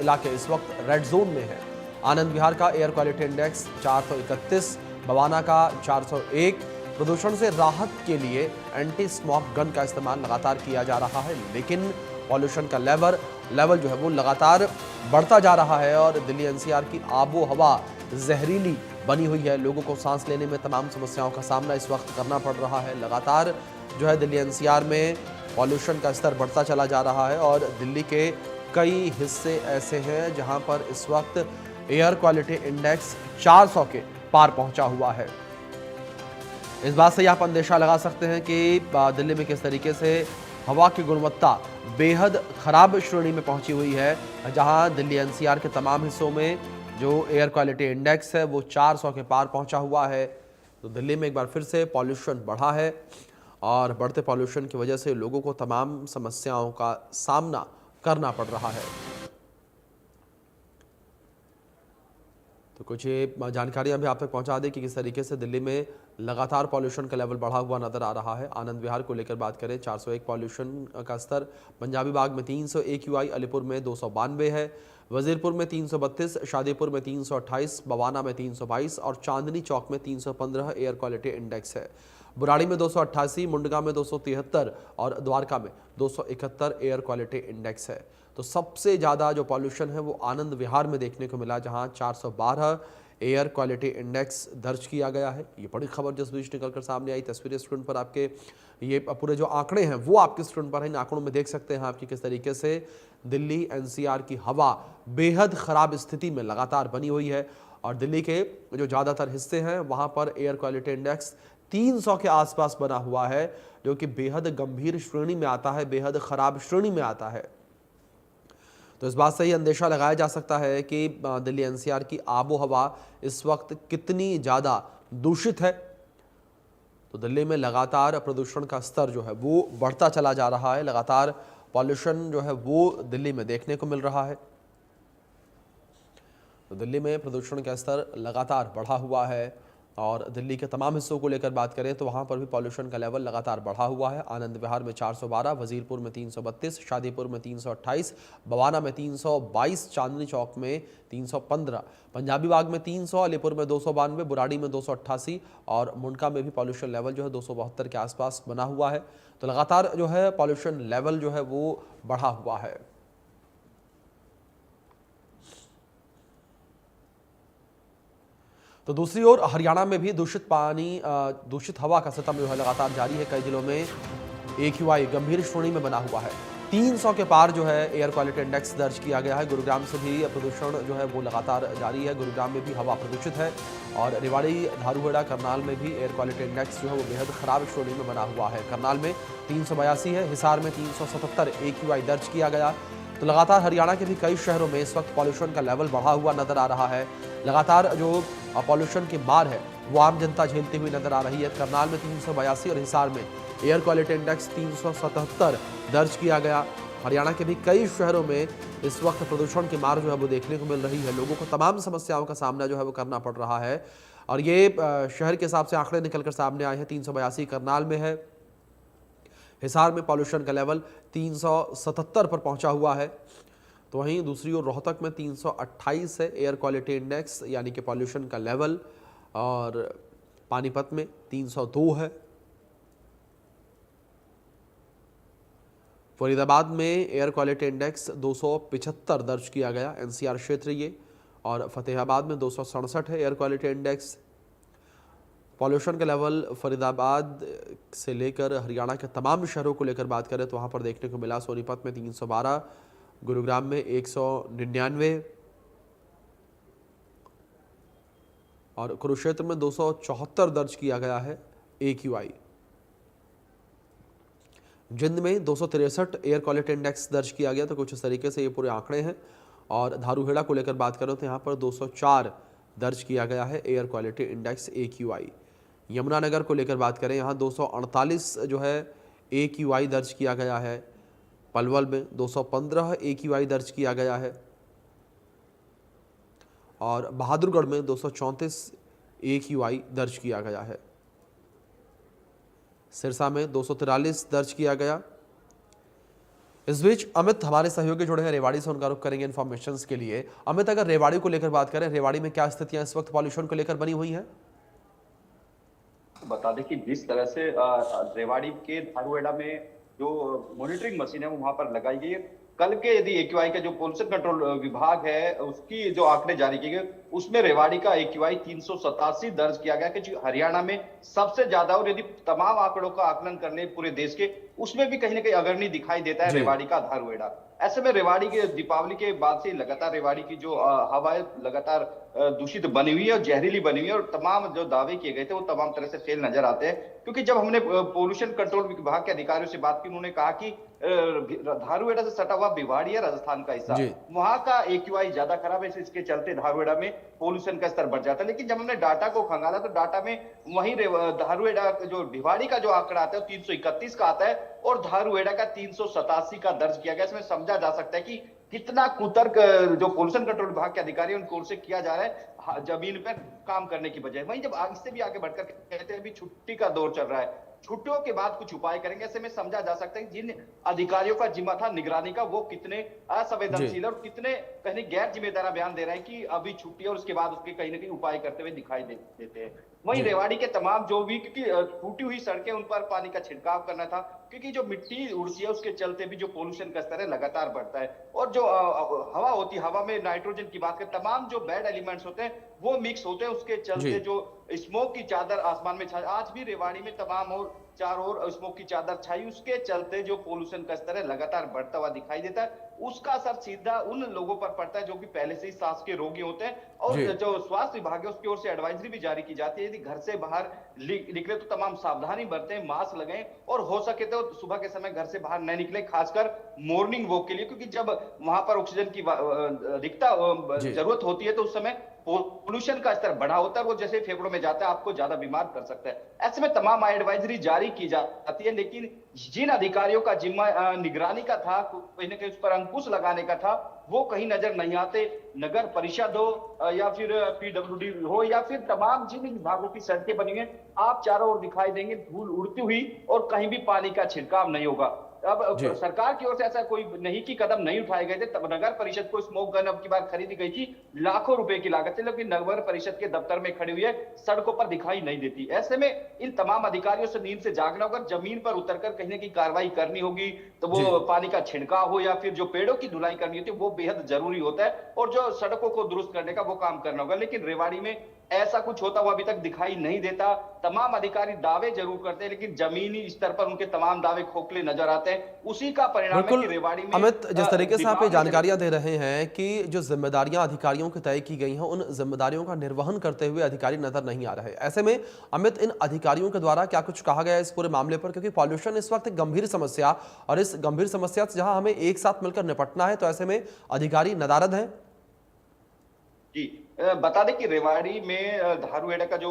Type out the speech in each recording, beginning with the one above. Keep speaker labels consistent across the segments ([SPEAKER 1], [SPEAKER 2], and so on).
[SPEAKER 1] इलाके इस वक्त रेड जोन में है। आनंद विहार का एयर क्वालिटी इंडेक्स 431, बवाना का 401। प्रदूषण से राहत के लिए एंटी स्मॉग गन का इस्तेमाल लगातार किया जा रहा है, लेकिन पॉल्यूशन का लेवल जो है वो लगातार बढ़ता जा रहा है और दिल्ली एनसीआर की आबो हवा जहरीली बनी हुई है। लोगों को सांस लेने में तमाम समस्याओं का सामना इस वक्त करना पड़ रहा है। लगातार जो है दिल्ली एनसीआर में पॉल्यूशन का स्तर बढ़ता चला जा रहा है और दिल्ली के कई हिस्से ऐसे हैं जहां पर इस वक्त एयर क्वालिटी इंडेक्स 400 के पार पहुंचा हुआ है। इस बात से आप अंदेशा लगा सकते हैं कि दिल्ली में किस तरीके से हवा की गुणवत्ता बेहद खराब श्रेणी में पहुंची हुई है, जहां दिल्ली एनसीआर के तमाम हिस्सों में जो एयर क्वालिटी इंडेक्स है वो 400 के पार पहुंचा हुआ है। तो दिल्ली में एक बार फिर से पॉल्यूशन बढ़ा है और बढ़ते पॉल्यूशन की वजह से लोगों को तमाम समस्याओं का सामना करना पड़ रहा है। तो कुछ ये जानकारियां भी आप तक पहुंचा दें कि किस तरीके से दिल्ली में लगातार पॉल्यूशन का लेवल बढ़ा हुआ नजर आ रहा है। आनंद विहार को लेकर बात करें, 401 पॉल्यूशन का स्तर, पंजाबी बाग में 300 AQI, अलीपुर में 292 है, वजीरपुर में 332, शादीपुर में 328, बवाना में 322 और चांदनी चौक में 315 एयर क्वालिटी इंडेक्स है। बुराड़ी में 288, मुंडगा में 273 और द्वारका में 271 एयर क्वालिटी इंडेक्स है। तो सबसे ज़्यादा जो पॉल्यूशन है वो आनंद विहार में देखने को मिला, जहां 412 एयर क्वालिटी इंडेक्स दर्ज किया गया है। ये बड़ी खबर जिस बीच निकलकर सामने आई, तस्वीरें स्क्रीन पर आपके, ये पूरे जो आंकड़े हैं वो आपके स्क्रीन पर हैं। इन आंकड़ों में देख सकते हैं आपकी किस तरीके से दिल्ली एनसीआर की हवा बेहद खराब स्थिति में लगातार बनी हुई है और दिल्ली के जो ज़्यादातर हिस्से हैं वहाँ पर एयर क्वालिटी इंडेक्स 300 के आसपास बना हुआ है, जो कि बेहद गंभीर श्रेणी में आता है, बेहद खराब श्रेणी में आता है। तो इस बात से ही अंदेशा लगाया जा सकता है कि दिल्ली एनसीआर की आबो हवा इस वक्त कितनी ज़्यादा दूषित है। तो दिल्ली में लगातार प्रदूषण का स्तर जो है वो बढ़ता चला जा रहा है, लगातार पॉल्यूशन जो है वो दिल्ली में देखने को मिल रहा है। तो दिल्ली में प्रदूषण का स्तर लगातार बढ़ा हुआ है और दिल्ली के तमाम हिस्सों को लेकर बात करें तो वहां पर भी पॉल्यूशन का लेवल लगातार बढ़ा हुआ है। आनंद विहार में 412, वजीरपुर में 332, शादीपुर में 328, बवाना में 322, चांदनी चौक में 315, पंजाबी बाग में 300, अलीपुर में 292, बुराड़ी में 288 और मुंडका में भी पॉल्यूशन लेवल जो है 272 के आसपास बना हुआ है। तो लगातार जो है पॉल्यूशन लेवल जो है वो बढ़ा हुआ है। तो दूसरी ओर हरियाणा में भी दूषित हवा का सितम जो है लगातार जारी है। कई जिलों में AQI गंभीर श्रेणी में बना हुआ है, 300 के पार जो है एयर क्वालिटी इंडेक्स दर्ज किया गया है। गुरुग्राम से भी प्रदूषण जो है वो लगातार जारी है, गुरुग्राम में भी हवा प्रदूषित है और रेवाड़ी, धारूहेड़ा, करनाल में भी एयर क्वालिटी इंडेक्स जो है वो बेहद खराब श्रेणी में बना हुआ है। करनाल में 382 है, हिसार में 377 AQI दर्ज किया गया। तो लगातार हरियाणा के भी कई शहरों में इस वक्त पॉल्यूशन का लेवल बढ़ा हुआ नजर आ रहा है। लगातार जो पॉल्यूशन की मार है वो आम जनता झेलती हुई नजर आ रही है। करनाल में 382 और हिसार में एयर क्वालिटी इंडेक्स 377 दर्ज किया गया। हरियाणा के भी कई शहरों में इस वक्त प्रदूषण की मार जो है वो देखने को मिल रही है। लोगों को तमाम समस्याओं का सामना जो है वो करना पड़ रहा है और ये शहर के हिसाब से आंकड़े निकलकर सामने आए हैं। 382 करनाल में है, हिसार में पॉल्यूशन का लेवल 377 पर पहुंचा हुआ है। तो वहीं दूसरी ओर रोहतक में 328 है एयर क्वालिटी इंडेक्स यानी कि पॉल्यूशन का लेवल, और पानीपत में 302 है। फरीदाबाद में एयर क्वालिटी इंडेक्स 275 दर्ज किया गया, एनसीआर क्षेत्र ये, और फतेहाबाद में 267 है एयर क्वालिटी इंडेक्स। पॉल्यूशन का लेवल फरीदाबाद से लेकर हरियाणा के तमाम शहरों को लेकर बात करें तो वहाँ पर देखने को मिला सोनीपत में 312, गुरुग्राम में 199 और कुरुक्षेत्र में 274 दर्ज किया गया है AQI। जिंद में 263 एयर क्वालिटी इंडेक्स दर्ज किया गया। तो कुछ इस तरीके से ये पूरे आंकड़े हैं। और धारूहेड़ा को लेकर बात करें तो यहाँ पर 204 दर्ज किया गया है air quality index AQI। Yamunanagar को लेकर बात करें, यहाँ 248 जो है AQI दर्ज किया गया है। पलवल में 215 AQI दर्ज किया गया है और बहादुरगढ़ में 234 AQI दर्ज किया गया है। सिरसा में 243 दर्ज किया गया। इस बीच अमित हमारे सहयोगी जुड़े हैं रेवाड़ी से, उनका रुख करेंगे इन्फॉर्मेशन के लिए। अमित, अगर रेवाड़ी को लेकर बात करें, रेवाड़ी में क्या स्थितियां इस वक्त पॉल्यूशन को लेकर बनी हुई हैं?
[SPEAKER 2] बता दें कि जिस तरह से रेवाड़ी के धारुएड़ा में जो मॉनिटरिंग मशीन है वो वहां पर लगाई गई है। कल के यदि एक्यूआई का जो पोल्यूशन कंट्रोल विभाग है उसकी जो आंकड़े जारी किए गए उसमें रेवाड़ी का एक्यूआई 387 दर्ज किया गया कि जो हरियाणा में सबसे ज्यादा, और यदि तमाम आंकड़ों का आकलन कर ले पूरे देश के, उसमें भी कहीं ना कहीं अग्रणी दिखाई देता है
[SPEAKER 1] जी।
[SPEAKER 2] रेवाड़ी का धारुएड़ा। ऐसे में रेवाड़ी के दीपावली के बाद से लगातार रेवाड़ी की जो हवा है लगातार दूषित बनी हुई है और जहरीली बनी हुई है, और तमाम जो दावे किए गए थे वो तमाम तरह से फेल नजर आते हैं। क्योंकि जब हमने पोल्यूशन कंट्रोल विभाग के अधिकारियों से बात की, उन्होंने कहा कि धारुएड़ा से सटा हुआ भिवाड़ी है राजस्थान का हिस्सा,
[SPEAKER 1] जी।
[SPEAKER 2] वहां का एक्यूआई ज्यादा खराब है, इसके चलते धारुएड़ा में पोल्यूशन का स्तर बढ़ जाता है। लेकिन जब हमने डाटा को खंगाला तो डाटा में वहीं धारुएड़ा जो भिवाड़ी का जो आंकड़ा आता है वो 331 का आता है और धारुएड़ा का 387 का दर्ज किया गया। इसमें समझा जा सकता है कि कितना कुतर्क जो पोल्यूशन कंट्रोल विभाग के अधिकारी उनको ओर से किया जा रहा है जमीन पर काम करने की बजाय। वहीं जब इससे भी आगे बढ़कर कहते हैं अभी छुट्टी का दौर चल रहा है, छुट्टियों के बाद कुछ उपाय करेंगे। ऐसे में समझा जा सकता है कि जिन अधिकारियों का जिम्मा था निगरानी का वो कितने
[SPEAKER 1] जी।
[SPEAKER 2] असंवेदनशील और कितने कहीं गैर जिम्मेदार बयान दे रहे हैं कि अभी छुट्टी और उसके बाद उसके कहीं ना कहीं उपाय करते हुए दिखाई देते हैं। वहीं
[SPEAKER 1] जी।
[SPEAKER 2] रेवाड़ी के तमाम जो भी, क्योंकि टूटी हुई सड़कें उन पर पानी का छिड़काव करना था, क्योंकि जो मिट्टी उड़ती है उसके चलते भी जो पोल्यूशन का स्तर है लगातार बढ़ता है। और जो हवा होती है, हवा में नाइट्रोजन की बात करें, तमाम जो बैड एलिमेंट्स होते हैं वो मिक्स होते हैं, उसके
[SPEAKER 1] जी।
[SPEAKER 2] चलते जो स्मोक की चादर आसमान में छाई, आज भी रेवाड़ी में तमाम और चारों ओर स्मोक की चादर छाई, उसके चलते जो पोल्यूशन का स्तर है लगातार बढ़ता हुआ दिखाई देता है। उसका असर सीधा उन लोगों पर पड़ता है जो कि पहले से ही सांस के रोगी होते हैं। और
[SPEAKER 1] जी।
[SPEAKER 2] जो स्वास्थ्य विभाग है उसकी ओर से एडवाइजरी भी जारी की जाती है, यदि घर से बाहर निकले तो तमाम सावधानी बरतें, मास्क लगाएं और हो सके तो सुबह के समय घर से बाहर न निकले, खासकर मॉर्निंग वॉक के लिए, क्योंकि जब वहां पर ऑक्सीजन की अधिकता
[SPEAKER 1] जी।
[SPEAKER 2] जरूरत होती है तो उस समय पोल्यूशन का स्तर बढ़ा होता है और वो जैसे फेफड़ों में जाता है आपको ज्यादा बीमार कर सकता है। ऐसे में तमाम एडवाइजरी जारी की जाती है, लेकिन जिन अधिकारियों का जिम्मा निगरानी का था, कहीं ना कहीं उस पर अंकुश लगाने का था, वो कहीं नजर नहीं आते। नगर परिषद हो या फिर पीडब्ल्यूडी हो या फिर तमाम जिन विभागों की सड़कें बनी हुई हैं, आप चारों ओर दिखाई देंगे धूल उड़ती हुई और कहीं भी पानी का छिड़काव नहीं होगा।
[SPEAKER 1] जी।
[SPEAKER 2] अब सरकार की ओर से ऐसा कोई नहीं कि कदम नहीं उठाए गए थे। तब नगर परिषद को स्मोक गन अब की बार खरीदी गई थी लाखों रुपए की लागत से, लेकिन नगर परिषद के दफ्तर में खड़ी हुई है, सड़कों पर दिखाई नहीं देती। ऐसे में इन तमाम अधिकारियों से नींद से जागना होगा, जमीन पर उतरकर कहीं ना कहीं कार्रवाई करनी होगी। तो
[SPEAKER 1] जी।
[SPEAKER 2] वो पानी का छिड़काव हो या फिर जो पेड़ों की धुलाई करनी होती है वो बेहद जरूरी होता है, और जो सड़कों को दुरुस्त करने का वो काम करना होगा। लेकिन रेवाड़ी में ऐसा कुछ होता हुआ अभी तक दिखाई नहीं देता। तमाम अधिकारी दावे जरूर करते हैं लेकिन जमीनी स्तर पर उनके तमाम दावे खोखले नजर आते हैं। उसी का परिणाम है
[SPEAKER 1] बिल्कुल।
[SPEAKER 2] कि रेवाड़ी में
[SPEAKER 1] अमित, जिस तरीके से आप ये
[SPEAKER 2] दीपावली से
[SPEAKER 1] जानकारियां दे रहे हैं कि जो जिम्मेदारियां अधिकारियों की तय की गई हैं, उन जिम्मेदारियों का निर्वहन करते हुए अधिकारी नजर नहीं आ रहे। ऐसे में अमित, इन अधिकारियों के द्वारा क्या कुछ कहा गया है इस पूरे मामले पर? क्योंकि पॉल्यूशन इस वक्त एक गंभीर समस्या, और इस गंभीर समस्या से जहां हमें एक साथ मिलकर निपटना है, तो ऐसे में अधिकारी नदारद हैं।
[SPEAKER 2] जी, बता दें कि रेवाड़ी में धारुएड़ा का जो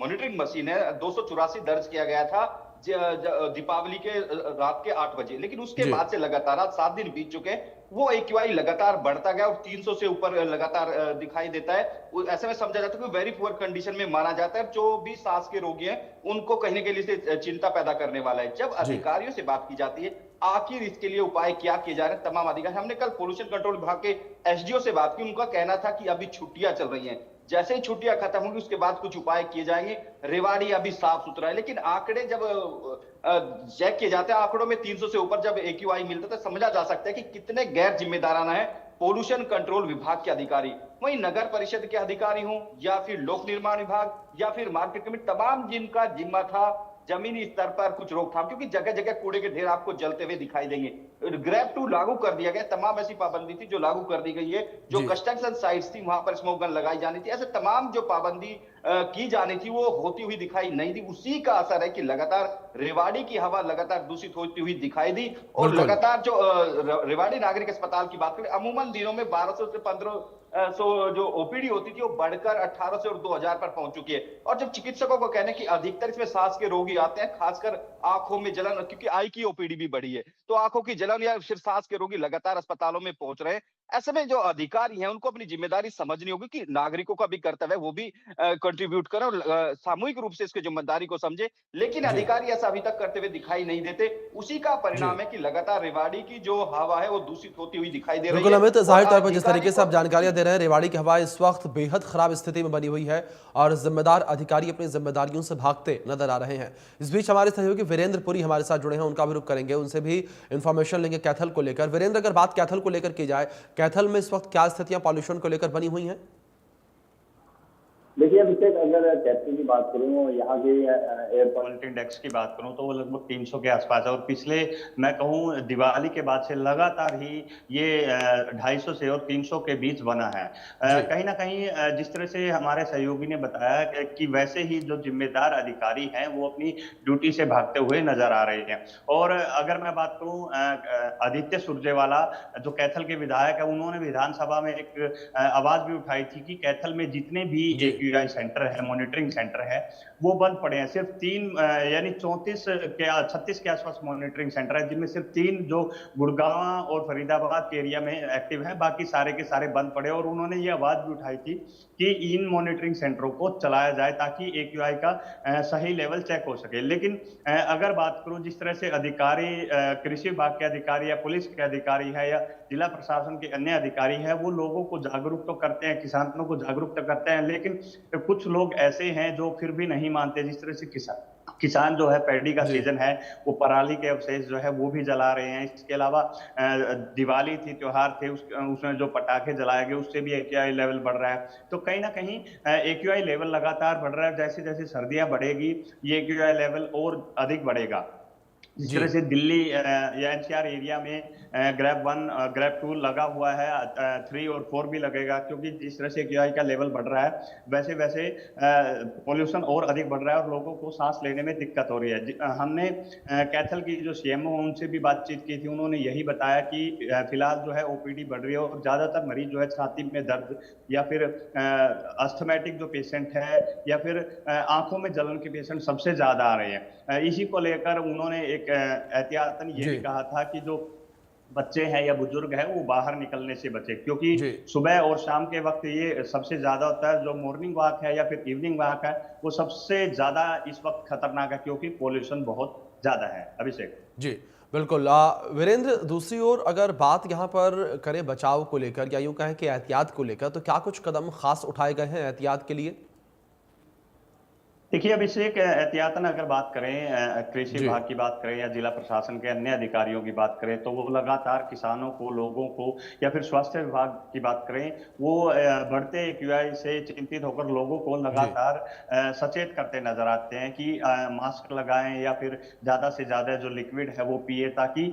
[SPEAKER 2] मॉनिटरिंग मशीन है 284 दर्ज किया गया था दीपावली के रात के 8 बजे, लेकिन उसके
[SPEAKER 1] जी।
[SPEAKER 2] बाद से लगातार आज 7 दिन बीत चुके हैं, वो एक्यूआई लगातार बढ़ता गया और 300 से ऊपर लगातार दिखाई देता है। ऐसे में समझा जाता है कि वेरी पुअर कंडीशन में माना जाता है। जो भी सांस के रोगी हैं उनको कहीं ना कहीं से चिंता पैदा करने वाला है। जब
[SPEAKER 1] जी।
[SPEAKER 2] अधिकारियों से बात की जाती है आखिर इसके लिए उपाय क्या किए जा रहे हैं, तमाम अधिकारी, हमने कल पोल्यूशन कंट्रोल विभाग के एसडीओ से बात की, उनका कहना था कि अभी छुट्टियां चल रही हैं, जैसे ही छुट्टियां खत्म होंगी उसके बाद कुछ उपाय किए जाएंगे। रेवाड़ी अभी साफ सुथरा है, लेकिन आंकड़े जब चेक किए जाते हैं, आंकड़ों में 300 से ऊपर जब एक्यूआई मिलता है तो समझा जा सकता है कि कितने गैर जिम्मेदाराना है पोल्यूशन कंट्रोल विभाग के अधिकारी। वहीं नगर परिषद के अधिकारी हों या फिर लोक निर्माण विभाग या फिर मार्केट कमेटी, तमाम जिनका जिम्मा था जमीनी स्तर पर कुछ रोकथाम, क्योंकि जगह जगह कूड़े के ढेर आपको जलते हुए दिखाई देंगे। ग्रैब टू लागू कर दिया गया, तमाम ऐसी पाबंदी थी जो लागू कर दी गई है। जो
[SPEAKER 1] जी।
[SPEAKER 2] कंस्ट्रक्शन साइट्स थी वहां पर स्मोक गन लगाई जानी थी, ऐसे तमाम जो पाबंदी की जानी थी वो होती हुई दिखाई नहीं दी। उसी का असर है कि लगातार रेवाड़ी की हवा लगातार दूषित होती हुई दिखाई दी। और
[SPEAKER 1] बिल्कुल।
[SPEAKER 2] लगातार जो रेवाड़ी नागरिक अस्पताल की बात करें, अमूमन दिनों में 1200 से 1500 जो ओपीडी होती थी वो बढ़कर 1800 और 2000 पर पहुंच चुकी है। और जब चिकित्सकों को कहने की अधिकतर इसमें सांस के रोगी आते हैं, खासकर आंखों में जलन, क्योंकि आई की ओपीडी भी बढ़ी है, तो आंखों की जलन या फिर सांस के रोगी लगातार अस्पतालों में पहुंच रहे हैं। ऐसे में जो अधिकारी हैं उनको अपनी जिम्मेदारी समझनी होगी कि नागरिकों का भी कर्तव्य है, वो भी कंट्रीब्यूट करें और सामूहिक रूप से इसकी जिम्मेदारी को समझे। लेकिन
[SPEAKER 1] जी।
[SPEAKER 2] अधिकारी ऐसा अभी तक करते हुए दिखाई नहीं देते। उसी का
[SPEAKER 1] जी
[SPEAKER 2] परिणाम है कि लगातार रेवाड़ी की जो हवा है वो दूषित होती हुई दिखाई दे रही
[SPEAKER 1] बिल्कुल
[SPEAKER 2] है।
[SPEAKER 1] अमित,
[SPEAKER 2] और
[SPEAKER 1] जाहिर तौर पर जिस तरीके
[SPEAKER 2] अधिकारी
[SPEAKER 1] से
[SPEAKER 2] को
[SPEAKER 1] आप जानकारियां दे रहे हैं, रेवाड़ी की हवा इस वक्त बेहद खराब स्थिति में बनी हुई है और जिम्मेदार अधिकारी अपनी जिम्मेदारियों से भागते नजर आ रहे हैं। इस बीच हमारे सहयोगी वीरेंद्र पुरी हमारे साथ जुड़े हैं, उनका भी रुख करेंगे, उनसे भी इंफॉर्मेशन लेंगे कैथल को लेकर। वीरेंद्र, अगर बात कैथल को लेकर की जाए, कैथल में इस वक्त क्या स्थितियां पॉल्यूशन को लेकर बनी हुई हैं?
[SPEAKER 3] देखिए अभिषेक, अगर कैथल की बात करूँ, यहाँ के एयर
[SPEAKER 4] क्वालिटी इंडेक्स की बात करूं तो वो लगभग 300 के आसपास है और पिछले मैं कहूं दिवाली के बाद से लगातार ही ये 250 से और 300 के बीच बना है।
[SPEAKER 1] जी
[SPEAKER 4] कहीं ना कहीं जिस तरह से हमारे सहयोगी ने बताया कि वैसे ही जो जिम्मेदार अधिकारी हैं वो अपनी ड्यूटी से भागते हुए नजर आ रहे हैं। और अगर मैं बात करूं आदित्य सुरजेवाला जो कैथल के विधायक है, उन्होंने विधानसभा में एक आवाज भी उठाई थी कि कैथल में जितने भी
[SPEAKER 1] जी
[SPEAKER 4] AQI सेंटर है, मॉनिटरिंग सेंटर है, वो बंद पड़े हैं। सिर्फ 3 यानी 34 के 36 के आसपास मॉनिटरिंग सेंटर है, जिनमें सिर्फ 3 जो गुड़गांव और फरीदाबाद के एरिया में एक्टिव है, बाकी सारे के सारे बंद पड़े। और उन्होंने ये आवाज भी उठाई थी कि इन मॉनिटरिंग सेंटरों को चलाया जाए ताकि AQI का सही लेवल चेक हो सके। लेकिन अगर बात करूं जिस तरह से अधिकारी, कृषि विभाग के अधिकारी या पुलिस के अधिकारी है या जिला प्रशासन के अन्य अधिकारी है, वो लोगों को जागरूक तो करते हैं, किसानों को जागरूक तो करते हैं, लेकिन कुछ लोग ऐसे हैं जो फिर भी नहीं मानते। जिस तरह से किसान जो है, पैडी का
[SPEAKER 1] जी
[SPEAKER 4] सीजन है, वो पराली के अवशेष जो है वो भी जला रहे हैं। इसके अलावा दिवाली थी, त्योहार थे, उसमें जो पटाखे जलाए गए उससे भी AQI लेवल बढ़ रहा है। तो कहीं ना कहीं AQI लेवल लगातार बढ़ रहा है। जैसे जैसे सर्दियां बढ़ेगी ये AQI लेवल और अधिक बढ़ेगा। जिस
[SPEAKER 1] जी
[SPEAKER 4] तरह से दिल्ली या NCR एरिया में ग्रैब 1 ग्रैब 2 लगा हुआ है, 3 और 4 भी लगेगा, क्योंकि जिस तरह से AQI का लेवल बढ़ रहा है वैसे वैसे पोल्यूशन और अधिक बढ़ रहा है और लोगों को सांस लेने में दिक्कत हो रही है। हमने कैथल की जो CMO उनसे भी बातचीत की थी, उन्होंने यही बताया कि फिलहाल जो है OPD बढ़ रही है और ज्यादातर मरीज जो है छाती में दर्द या फिर अस्थमेटिक जो पेशेंट है या फिर आंखों में जलन के पेशेंट सबसे ज्यादा आ रहे हैं। इसी को लेकर उन्होंने एक एहतियातन ये भी
[SPEAKER 1] जी
[SPEAKER 4] कहा था कि जो बच्चे हैं या बुजुर्ग हैं वो बाहर निकलने से बचे, क्योंकि
[SPEAKER 1] जी
[SPEAKER 4] सुबह और शाम के वक्त ये सबसे ज्यादा होता है। जो मॉर्निंग वॉक है या फिर इवनिंग वॉक है वो सबसे ज्यादा इस वक्त खतरनाक है, क्योंकि पॉल्यूशन बहुत ज्यादा है। अभिषेक
[SPEAKER 1] जी बिल्कुल। वीरेंद्र, दूसरी ओर अगर बात यहाँ पर करें बचाव को लेकर या यूं कहें कि एहतियात को लेकर, तो क्या कुछ कदम खास उठाए गए हैं एहतियात के लिए?
[SPEAKER 4] देखिए अभिषेक, एहतियातन अगर बात करें, कृषि
[SPEAKER 1] जी
[SPEAKER 4] विभाग की बात करें या जिला प्रशासन के अन्य अधिकारियों की बात करें, तो वो लगातार किसानों को, लोगों को या फिर स्वास्थ्य विभाग की बात करें, वो बढ़ते AQI से चिंतित होकर लोगों को
[SPEAKER 1] जी
[SPEAKER 4] लगातार सचेत करते नजर आते हैं कि मास्क लगाएं या फिर ज्यादा से ज्यादा जो लिक्विड है वो पिए, ताकि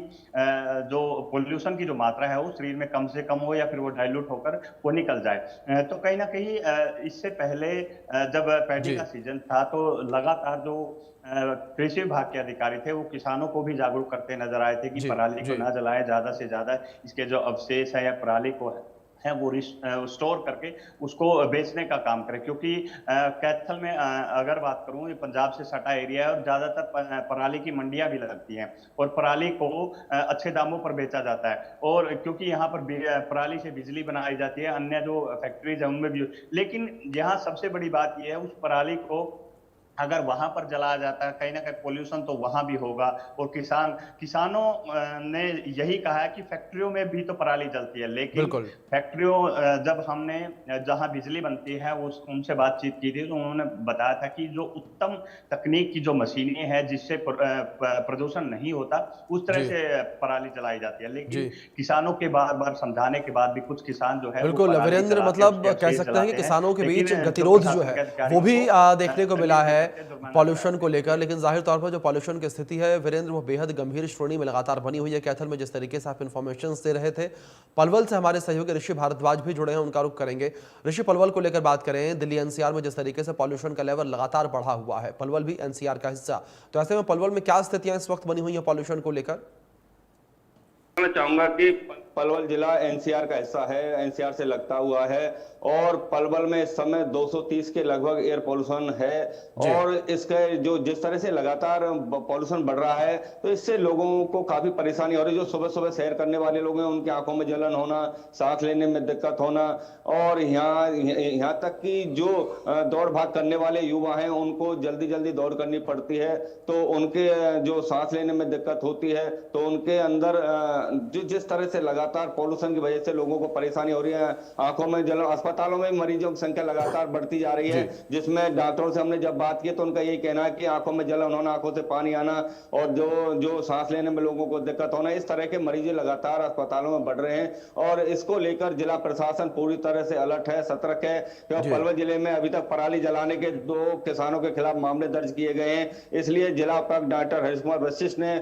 [SPEAKER 4] जो पोल्यूशन की जो मात्रा है वो शरीर में कम से कम हो या फिर वो डाइल्यूट होकर वो निकल जाए। तो कहीं ना कहीं इससे पहले जब पैडी
[SPEAKER 1] जी
[SPEAKER 4] का सीजन था तो लगातार जो कृषि विभाग के अधिकारी थे वो किसानों को भी जागरूक करते नजर आए थे कि
[SPEAKER 1] जी
[SPEAKER 4] पराली को
[SPEAKER 1] जी
[SPEAKER 4] ना जलाएं, ज्यादा से ज्यादा इसके जो अवशेष है या पराली को है वो स्टोर करके उसको बेचने का काम करें। क्योंकि कैथल में अगर बात करूं, ये पंजाब से सटा एरिया है और ज्यादातर पराली की मंडियां भी लगती हैं और पराली को अच्छे दामों पर बेचा जाता है। और क्योंकि यहाँ पर पराली से बिजली बनाई जाती है, अन्य जो फैक्ट्रीज है उनमें भी, लेकिन यहाँ सबसे बड़ी बात यह है उस पराली को अगर वहां पर जलाया जाता है कहीं ना कहीं पोल्यूशन तो वहां भी होगा। और किसानों ने यही कहा है कि फैक्ट्रियों में भी तो पराली जलती है, लेकिन
[SPEAKER 1] बिल्कुल
[SPEAKER 4] फैक्ट्रियों जब हमने जहां बिजली बनती है उनसे बातचीत की थी तो उन्होंने बताया था कि जो उत्तम तकनीक की जो मशीनें हैं जिससे प्रदूषण नहीं होता उस तरह
[SPEAKER 1] जी
[SPEAKER 4] से पराली जलाई जाती है। लेकिन
[SPEAKER 1] जी
[SPEAKER 4] किसानों के बार बार समझाने के बाद भी कुछ किसान जो है वो
[SPEAKER 1] बिल्कुल
[SPEAKER 4] पराली
[SPEAKER 1] वीरेंद्र,
[SPEAKER 4] जलाते हैं,
[SPEAKER 1] मतलब
[SPEAKER 4] उसके
[SPEAKER 1] कह
[SPEAKER 4] अवशेष
[SPEAKER 1] सकते हैं कि
[SPEAKER 4] जलाते हैं।
[SPEAKER 1] किसानों के बीच
[SPEAKER 4] लेकिन जो
[SPEAKER 1] गतिरोध जो
[SPEAKER 4] प्रशासन
[SPEAKER 1] है
[SPEAKER 4] के अधिकारी
[SPEAKER 1] वो भी
[SPEAKER 4] हैं वो
[SPEAKER 1] देखने को मिला है
[SPEAKER 4] जुर्माना
[SPEAKER 1] पॉल्यूशन को लेकर। लेकिन जाहिर तौर पर जो पॉल्यूशन की स्थिति है वीरेंद्र, वो बेहद गंभीर श्रेणी में लगातार बनी हुई है कैथल में। जिस तरीके से आप इन्फॉर्मेशन दे रहे थे, पलवल से हमारे सहयोगी ऋषि भारद्वाज भी जुड़े हैं, उनका रुख करेंगे। ऋषि, पलवल को लेकर बात करें, दिल्ली NCR में जिस तरीके से पॉल्यूशन का लेवल लगातार बढ़ा हुआ है, पलवल भी NCR का हिस्सा, तो ऐसे में पलवल में क्या स्थितियां इस वक्त बनी हुई है पॉल्यूशन को लेकर?
[SPEAKER 5] मैं चाहूंगा कि पलवल जिला एनसीआर का हिस्सा है, एनसीआर से लगता हुआ है और पलवल में इस समय 230 के लगभग एयर पोल्यूशन है। और इसके जो जिस तरह से लगातार पोल्यूशन बढ़ रहा है तो इससे लोगों को काफी परेशानी हो रही है। जो सुबह सुबह सैर करने वाले लोग हैं उनकी आंखों में जलन होना, सांस लेने में दिक्कत होना, और यहाँ तक कि जो दौड़ भाग करने वाले युवा हैं उनको जल्दी जल्दी दौड़ करनी पड़ती है तो उनके जो सांस लेने में दिक्कत होती है, तो उनके अंदर जिस तरह से लगातार पोल्यूशन की वजह से लोगों को परेशानी हो रही है, आंखों में जलन, अस्पतालों में मरीजों की संख्या लगातार बढ़ती जा रही है, जिसमें डॉक्टरों से हमने जब बात की तो उनका यही कहना है कि आंखों में जलन होना, आंखों से पानी आना और जो सांस लेने में लोगों को दिक्कत होना, इस तरह के मरीज लगातार अस्पतालों में बढ़ रहे हैं। और इसको लेकर जिला प्रशासन पूरी तरह से अलर्ट है, सतर्क है। क्योंकि पलवल जिले में अभी तक पराली जलाने के 2 किसानों के खिलाफ मामले दर्ज किए गए हैं। इसलिए जिला उपायुक्त डॉक्टर हरीश कुमार वशिष्ठ ने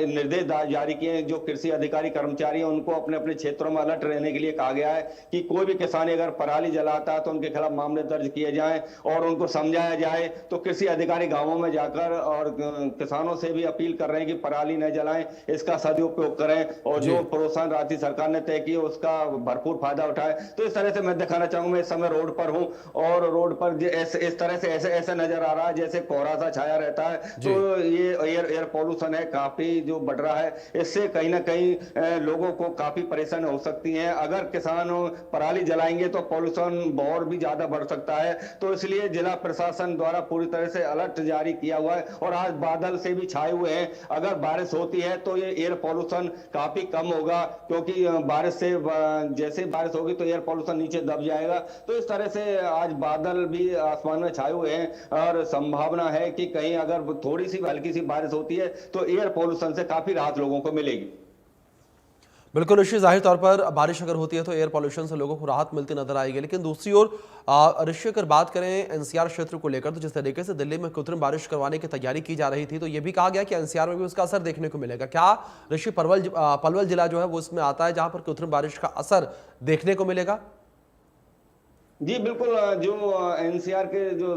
[SPEAKER 5] निर्देश जारी किए हैं। जो कृषि अधिकारी कर्मचारी हैं उनको अपने अपने क्षेत्रों में अलर्ट रहने के लिए कहा गया है कि कोई भी किसान अगर पराली जलाता है तो उनके खिलाफ मामले दर्ज किए जाएं और उनको समझाया जाए। तो कृषि अधिकारी गांवों में जाकर और किसानों से भी अपील कर रहे हैं कि पराली न जलाएं, इसका सदुपयोग करें और जो प्रोत्साहन राशि सरकार ने तय की उसका भरपूर फायदा उठाए। तो इस तरह से मैं दिखाना चाहूंगा, मैं इस समय रोड पर हूं और रोड पर इस तरह से ऐसे नजर आ रहा है जैसे कोहरा सा छाया रहता है। तो ये एयर पोल्यूशन है काफी जो बढ़ रहा है, इससे कहीं ना कहीं लोगों को काफी परेशानी हो सकती है। अगर किसान पराली जलाएंगे तो पोल्यूशन और भी ज्यादा बढ़ सकता है। तो इसलिए जिला प्रशासन द्वारा पूरी तरह से अलर्ट जारी किया हुआ है और आज बादल से भी छाए हुए हैं। अगर बारिश होती है तो ये एयर पोल्यूशन काफी कम होगा, क्योंकि बारिश से जैसे बारिश होगी तो एयर पोल्यूशन नीचे दब जाएगा। तो इस तरह से आज बादल भी आसमान में छाए हुए हैं और संभावना है कि कहीं अगर थोड़ी सी हल्की सी बारिश होती है तो एयर पोल्यूशन से काफी राहत लोगों को मिलेगी।
[SPEAKER 1] बिल्कुल ऋषि, जाहिर तौर पर बारिश अगर होती है तो एयर पॉल्यूशन से लोगों को राहत मिलती नजर आएगी। लेकिन दूसरी ओर ऋषि अगर बात करें एनसीआर क्षेत्र को लेकर, तो जिस तरीके से दिल्ली में कृत्रिम बारिश करवाने की तैयारी की जा रही थी तो ये भी कहा गया कि एनसीआर में भी उसका असर देखने को मिलेगा। क्या ऋषि पलवल जिला जो है वो इसमें आता है जहां पर कृत्रिम बारिश का असर देखने को मिलेगा?
[SPEAKER 5] जी बिल्कुल, जो एनसीआर के जो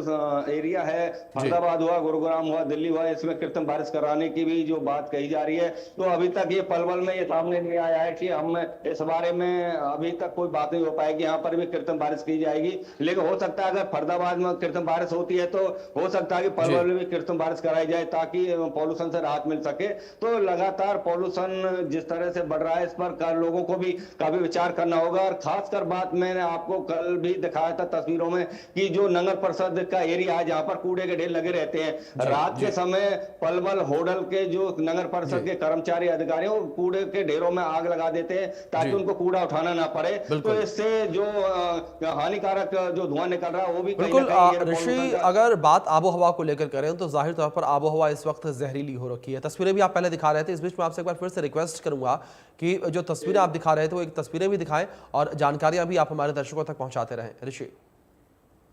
[SPEAKER 5] एरिया है, फरीदाबाद हुआ, गुरुग्राम हुआ, दिल्ली हुआ, इसमें कृत्रिम बारिश कराने की भी जो बात कही जा रही है, तो अभी तक ये पलवल में ये सामने नहीं आया है कि हम इस बारे में अभी तक कोई बात नहीं हो पाएगी, यहाँ पर भी कृत्रिम बारिश की जाएगी। लेकिन हो सकता है अगर फरीदाबाद में कृत्रिम बारिश होती है तो हो सकता है कि पलवल में भी कृत्रिम बारिश कराई जाए ताकि पॉल्यूशन से राहत मिल सके। तो लगातार पॉल्यूशन जिस तरह से बढ़ रहा है इस पर लोगों को भी काफी विचार करना होगा। और खासकर बात मैंने आपको कल भी दिखाया था तस्वीरों में कि जो नगर परिषद का एरिया है जहां पर कूड़े के ढेर लगे रहते हैं, रात के समय पलवल होडल के जो नगर परिषद के कर्मचारी अधिकारी वो कूड़े के ढेरों में आग लगा देते हैं ताकि उनको कूड़ा उठाना ना पड़े। तो इससे जो हानिकारक जो धुआं निकल रहा है वो भी
[SPEAKER 1] बिल्कुल। ऋषि, अगर बात आबो हवा को लेकर करें तो जाहिर तौर पर आबो हवा इस वक्त जहरीली हो रखी है। तस्वीरें भी आप पहले दिखा रहे थे, इस बीच में आपसे एक बार फिर से रिक्वेस्ट करूंगा कि जो तस्वीरें आप दिखा रहे थे वो एक तस्वीरें भी दिखाएं और जानकारियां भी आप हमारे दर्शकों तक पहुंचाते रहें। ऋषि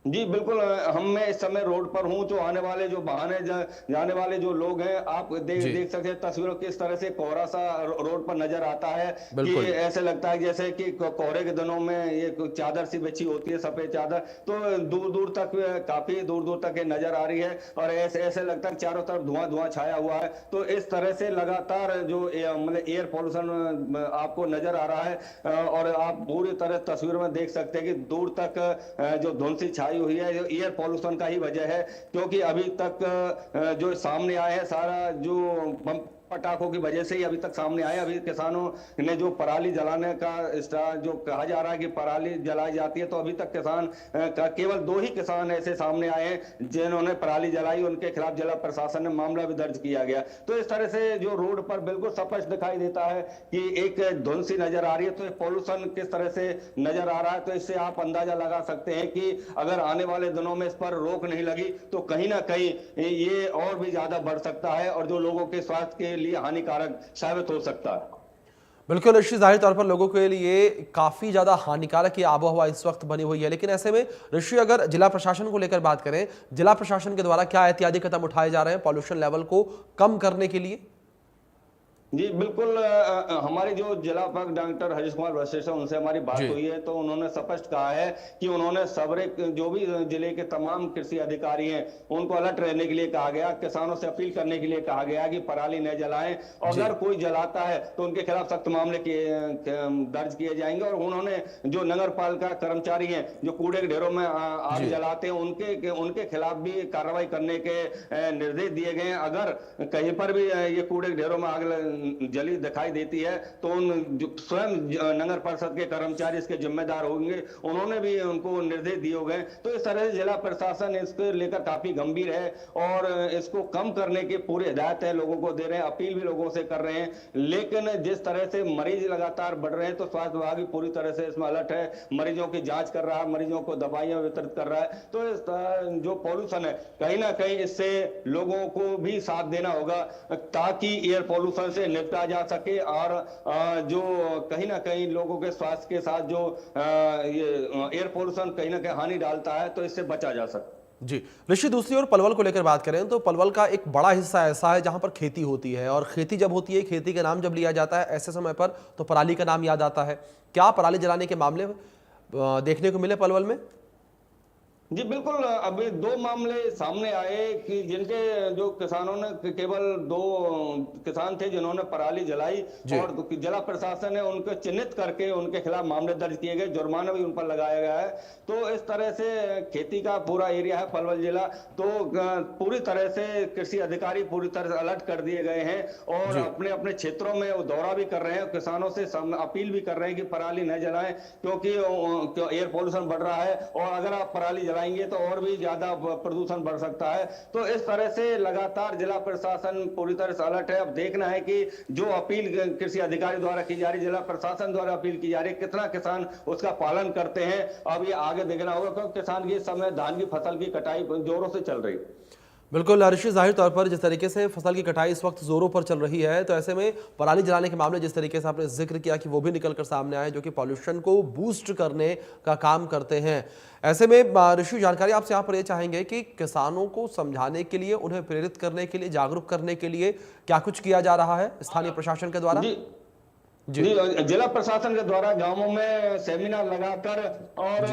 [SPEAKER 5] जी बिल्कुल, मैं इस समय रोड पर हूं, जो आने वाले जो बहाने जाने वाले जो लोग हैं आप देख सकते हैं तस्वीरों किस तरह से कोहरा सा रोड पर नजर आता है कि ऐसे लगता है जैसे कि कोहरे के दिनों में ये चादर सी बिछी होती है, सफेद चादर, तो दूर दूर तक काफी दूर दूर तक ये नजर आ रही है और ऐसे लगता है चारों तरफ धुआं धुआं छाया हुआ है। तो इस तरह से लगातार जो मतलब एयर पोल्यूशन आपको नजर आ रहा है और आप पूरी तरह तस्वीर में देख सकते हैं कि दूर तक जो धुंध सी छाई हुई है, जो एयर पॉल्यूशन का ही वजह है। क्योंकि अभी तक जो सामने आया है सारा जो पटाखों की वजह से ही अभी तक सामने आया। अभी किसानों ने जो पराली जलाने का जो कहा जा रहा है कि पराली जलाई जाती है, तो अभी तक किसान केवल 2 ही किसान ऐसे सामने आए हैं जिन्होंने पराली जलाई, उनके खिलाफ जिला प्रशासन ने मामला भी दर्ज किया गया। तो इस तरह से जो रोड पर बिल्कुल स्पष्ट दिखाई देता है कि एक धुंध सी नजर आ रही है। तो पॉल्यूशन किस तरह से नजर आ रहा है, तो इससे आप अंदाजा लगा सकते हैं कि अगर आने वाले दिनों में इस पर रोक नहीं लगी तो कहीं ना कहीं ये और भी ज्यादा बढ़ सकता है और जो लोगों के स्वास्थ्य के लिए हानिकारक साबित हो सकता है।
[SPEAKER 1] बिल्कुल ऋषि, जाहिर तौर पर लोगों के लिए काफी ज्यादा हानिकारक ये आबोहवा इस वक्त बनी हुई है। लेकिन ऐसे में ऋषि, अगर जिला प्रशासन को लेकर बात करें, जिला प्रशासन के द्वारा क्या एहतियाती कदम उठाए जा रहे हैं पॉल्यूशन लेवल को कम करने के लिए?
[SPEAKER 5] जी बिल्कुल, हमारी जो जिला उपायुक्त डॉक्टर हरीश कुमार वशिष्ठ है, उनसे हमारी बात
[SPEAKER 1] जी।
[SPEAKER 5] हुई है, तो उन्होंने स्पष्ट कहा है कि उन्होंने सबरे जो भी जिले के तमाम कृषि अधिकारी हैं उनको अलर्ट रहने के लिए कहा गया, किसानों से अपील करने के लिए कहा गया कि पराली न जलाएं, और
[SPEAKER 1] जी।
[SPEAKER 5] अगर कोई जलाता है तो उनके खिलाफ सख्त मामले दर्ज किए जाएंगे। और उन्होंने जो नगर पालिका कर्मचारी हैं जो कूड़े के ढेरों में आग
[SPEAKER 1] जी।
[SPEAKER 5] जलाते हैं उनके खिलाफ भी कार्रवाई करने के निर्देश दिए गए हैं। अगर कहीं पर भी ये कूड़े के ढेरों में आग जली दिखाई देती है तो स्वयं नगर परिषद के कर्मचारी इसके जिम्मेदार होंगे, उन्होंने भी उनको निर्देश दिए गए। तो इस तरह से जिला प्रशासन इसको लेकर काफी गंभीर है और इसको कम करने की पूरी हिदायत है लोगों को दे रहे हैं, अपील भी लोगों से कर रहे हैं। लेकिन जिस तरह से मरीज लगातार बढ़ रहे हैं तो स्वास्थ्य विभाग भी पूरी तरह से इसमें अलर्ट है, मरीजों की जांच कर रहा है, मरीजों को दवाइयां वितरित कर रहा है। तो इस जो पॉल्यूशन है कहीं ना कहीं इससे लोगों को भी साथ देना होगा ताकि एयर पॉल्यूशन से निपटा जा सके और जो कहीं ना कहीं लोगों के स्वास्थ्य के साथ जो ये एयर पोल्यूशन कहीं ना कहीं हानि डालता है तो इससे बचा जा सकता।
[SPEAKER 1] जी ऋषि, दूसरी ओर पलवल को लेकर बात करें तो पलवल का एक बड़ा हिस्सा ऐसा है जहां पर खेती होती है, और खेती जब होती है, खेती का नाम जब लिया जाता है ऐसे समय पर तो पराली का नाम याद आता है। क्या पराली जलाने के मामले देखने को मिले पलवल में?
[SPEAKER 5] जी बिल्कुल, अभी दो मामले सामने आए कि जिनके जो किसानों ने केवल 2 किसान थे जिन्होंने पराली जलाई और जिला प्रशासन ने उनको चिन्हित करके उनके खिलाफ मामले दर्ज किए गए, जुर्माना भी उन पर लगाया गया है। तो इस तरह से खेती का पूरा एरिया है पलवल जिला, तो पूरी तरह से कृषि अधिकारी पूरी तरह से अलर्ट कर दिए गए हैं और अपने अपने क्षेत्रों में वो दौरा भी कर रहे हैं, किसानों से अपील भी कर रहे हैं कि पराली न जलाएं क्योंकि एयर पोल्यूशन बढ़ रहा है और अगर आप पराली जलाएंगे तो और भी ज्यादा प्रदूषण बढ़ सकता है। तो इस तरह से लगातार जिला प्रशासन पूरी तरह से अलर्ट है। अब देखना है कि जो अपील कृषि अधिकारी द्वारा की जा रही, जिला प्रशासन द्वारा अपील की जा रही, कितना किसान उसका पालन करते हैं, अब ये आगे देखना होगा क्योंकि किसान की इस समय धान की फसल की कटाई जोरों से चल रही है।
[SPEAKER 1] बिल्कुल ऋषि, जाहिर तौर पर जिस तरीके से फसल की कटाई इस वक्त जोरों पर चल रही है, तो ऐसे में पराली जलाने के मामले जिस तरीके से आपने जिक्र किया कि वो भी निकलकर सामने आए जो कि पॉल्यूशन को बूस्ट करने का काम करते हैं। ऐसे में ऋषि, जानकारी आपसे यहाँ पर ये चाहेंगे कि किसानों को समझाने के लिए, उन्हें प्रेरित करने के लिए, जागरूक करने के लिए क्या कुछ किया जा रहा है स्थानीय प्रशासन के द्वारा?
[SPEAKER 5] जी, जिला प्रशासन के द्वारा गांवों में सेमिनार लगाकर और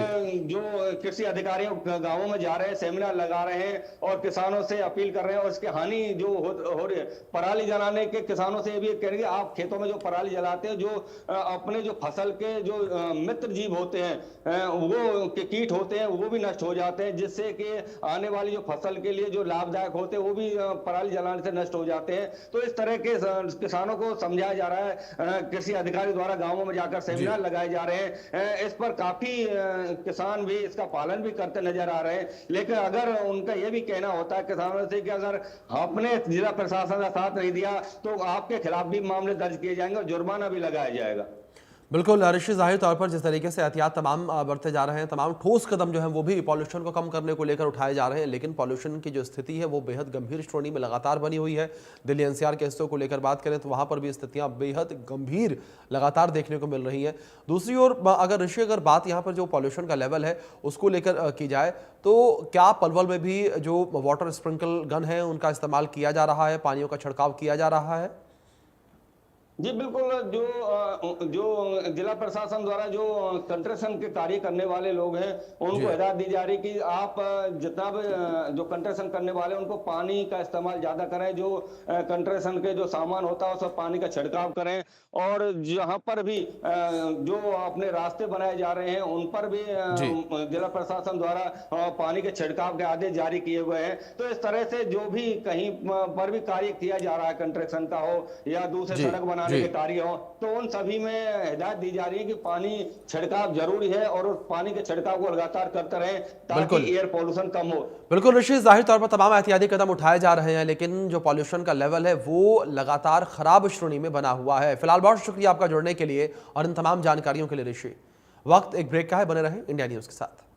[SPEAKER 5] जो कृषि अधिकारी गांवों में जा रहे हैं, सेमिनार लगा रहे हैं और किसानों से अपील कर रहे हैं और इसके हानि जो हो रही है पराली जलाने के, किसानों से ये भी कहेंगे आप खेतों में जो पराली जलाते हैं, जो अपने जो फसल के जो मित्र जीव होते हैं वो के कीट होते हैं वो भी नष्ट हो जाते हैं, जिससे कि आने वाली जो फसल के लिए जो लाभदायक होते हैं वो भी पराली जलाने से नष्ट हो जाते हैं। तो इस तरह के किसानों को समझाया जा रहा है, कृषि अधिकारी द्वारा गांवों में जाकर सेमिनार लगाए जा रहे हैं। इस पर काफी किसान भी इसका पालन भी करते नजर आ रहे हैं। लेकिन अगर उनका यह भी कहना होता है किसानों से कि अगर आपने जिला प्रशासन का साथ नहीं दिया तो आपके खिलाफ भी मामले दर्ज किए जाएंगे और जुर्माना भी लगाया जाएगा।
[SPEAKER 1] बिल्कुल ऋषि, जाहिर तौर पर जिस तरीके से एहतियात तमाम बरते जा रहे हैं, तमाम ठोस कदम जो हैं वो भी पॉल्यूशन को कम करने को लेकर उठाए जा रहे हैं, लेकिन पॉल्यूशन की जो स्थिति है वो बेहद गंभीर श्रेणी में लगातार बनी हुई है। दिल्ली एनसीआर के हिस्सों को लेकर बात करें तो वहाँ पर भी स्थितियाँ बेहद गंभीर लगातार देखने को मिल रही हैं। दूसरी ओर अगर ऋषि, अगर बात यहाँ पर जो पॉल्यूशन का लेवल है उसको लेकर की जाए तो क्या पलवल में भी जो वाटर स्प्रिंकल गन है उनका इस्तेमाल किया जा रहा है, पानियों का छिड़काव किया जा रहा है?
[SPEAKER 5] जी बिल्कुल, जो जिला प्रशासन द्वारा जो कंस्ट्रक्शन के कार्य करने वाले लोग हैं उनको हिदायत दी जा रही कि आप जितना भी जो कंस्ट्रक्शन करने वाले उनको पानी का इस्तेमाल ज्यादा करें, जो कंस्ट्रक्शन के जो सामान होता है उस पर पानी का छिड़काव करें और जहां पर भी जो अपने रास्ते बनाए जा रहे हैं उन पर भी जिला प्रशासन द्वारा पानी के छिड़काव के आदेश जारी किए हुए हैं। तो इस तरह से जो भी कहीं पर भी कार्य किया जा रहा है, कंस्ट्रक्शन का हो या दूसरे सड़क बनाने के कार्य हो, तो उन सभी में हिदायत दी जा रही है कि पानी छिड़काव जरूरी है और उस पानी के छिड़काव को लगातार करते रहें ताकि एयर पोल्यूशन कम हो।
[SPEAKER 1] बिल्कुल ऋषि, जाहिर तौर पर तमाम एहतियाती कदम उठाए जा रहे हैं, लेकिन जो पॉल्यूशन का लेवल है वो लगातार खराब श्रेणी में बना हुआ है। फिलहाल बहुत शुक्रिया आपका जुड़ने के लिए और इन तमाम जानकारियों के लिए ऋषि। वक्त एक ब्रेक का है, बने रहें इंडिया न्यूज के साथ।